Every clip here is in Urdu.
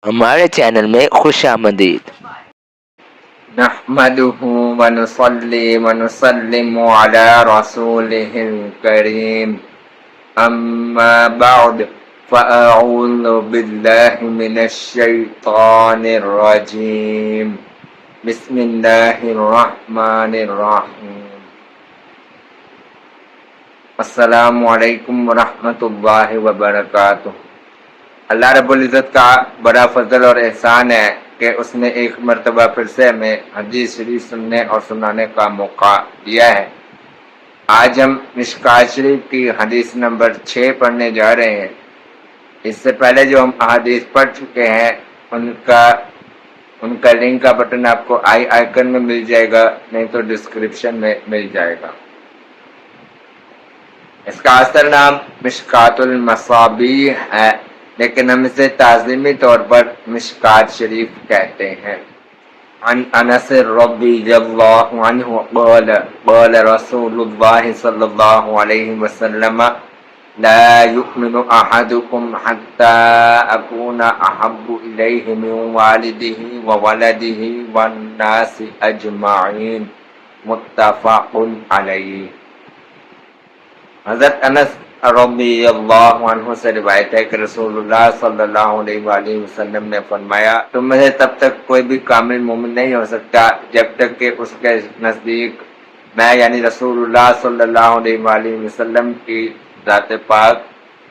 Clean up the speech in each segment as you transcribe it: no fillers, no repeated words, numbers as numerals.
ہمارے چینل میں خوش آمدید۔ نحمده ونصلي ونسلم على رسوله الكريم اما بعد فاعوذ بالله من الشيطان الرجيم بسم الله الرحمن الرحيم السلام علیکم ورحمۃ اللہ وبرکاتہ۔ اللہ رب العزت کا بڑا فضل اور احسان ہے کہ اس نے ایک مرتبہ پھر سے ہمیں حدیث شریف سننے اور سنانے کا موقع دیا ہے۔ آج ہم مشکات شریف کی حدیث نمبر 6 پڑھنے جا رہے ہیں۔ اس سے پہلے جو ہم احادیث پڑھ چکے ہیں ان کا لنک کا بٹن آپ کو آئیکن میں مل جائے گا، نہیں تو ڈسکرپشن میں مل جائے گا۔ اس کا اصل نام مشکات المصابیح ہے، لیکن ہم اسے تعظیمی طور پر مشکات شریف کہتے ہیں۔ عن انس رضی اللہ عنہ قال قال رسول اللہ صلی اللہ علیہ وسلم لا يؤمن احدكم حتى اكون احب الیہ من والدہ وولدہ والناس اجمعین، متفق علیہ۔ حضرت انس رضی اللہ عنہ سے روایت ہے کہ رسول اللہ صلی اللہ علیہ وآلہ وسلم نے فرمایا، تم میں سے تب تک کوئی بھی کامل مومن نہیں ہو سکتا جب تک کہ اس کے نزدیک میں یعنی رسول اللہ صلی اللہ علیہ وآلہ وسلم کی ذات پاک،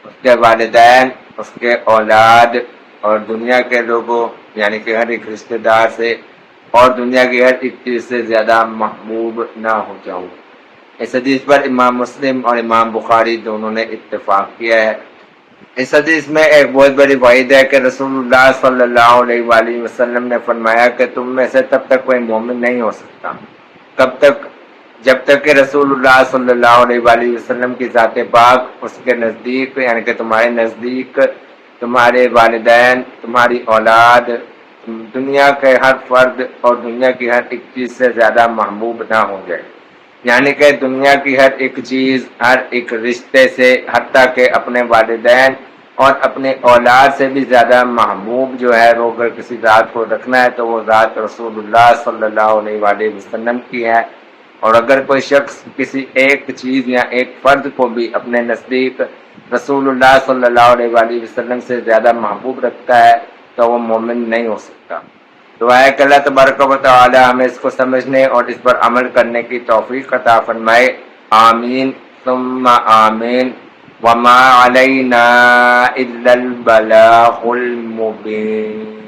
اس کے والدین، اس کے اولاد اور دنیا کے لوگوں یعنی کہ ہر ایک رشتہ دار سے اور دنیا کی ہر ایک چیز سے زیادہ محبوب نہ ہو جاؤں۔ اس حدیث پر امام مسلم اور امام بخاری دونوں نے اتفاق کیا ہے۔ اس حدیث میں ایک بہت بڑی وعید ہے کہ رسول اللہ صلی اللہ علیہ وآلہ وسلم نے فرمایا کہ تم میں سے تب تک کوئی مومن نہیں ہو سکتا کب تک جب تک کہ رسول اللہ صلی اللہ علیہ وآلہ وسلم کی ذات پاک، اس کے نزدیک یعنی کہ تمہارے نزدیک تمہارے والدین، تمہاری اولاد، دنیا کے ہر فرد اور دنیا کی ہر ایک چیز سے زیادہ محبوب نہ ہو جائے، یعنی کہ دنیا کی ہر ایک چیز، ہر ایک رشتے سے، حتیٰ کہ اپنے والدین اور اپنے اولاد سے بھی زیادہ محبوب جو ہے وہ اگر کسی ذات کو رکھنا ہے تو وہ ذات رسول اللہ صلی اللہ علیہ وآلہ وسلم کی ہے۔ اور اگر کوئی شخص کسی ایک چیز یا ایک فرد کو بھی اپنے نزدیک رسول اللہ صلی اللہ علیہ وآلہ وسلم سے زیادہ محبوب رکھتا ہے تو وہ مومن نہیں ہو سکتا۔ دعا ہے کہ اللہ تبارک و تعالی ہمیں اس کو سمجھنے اور اس پر عمل کرنے کی توفیق عطا فرمائے، آمین ثم آمین۔ وما علینا الا البلاغ المبین۔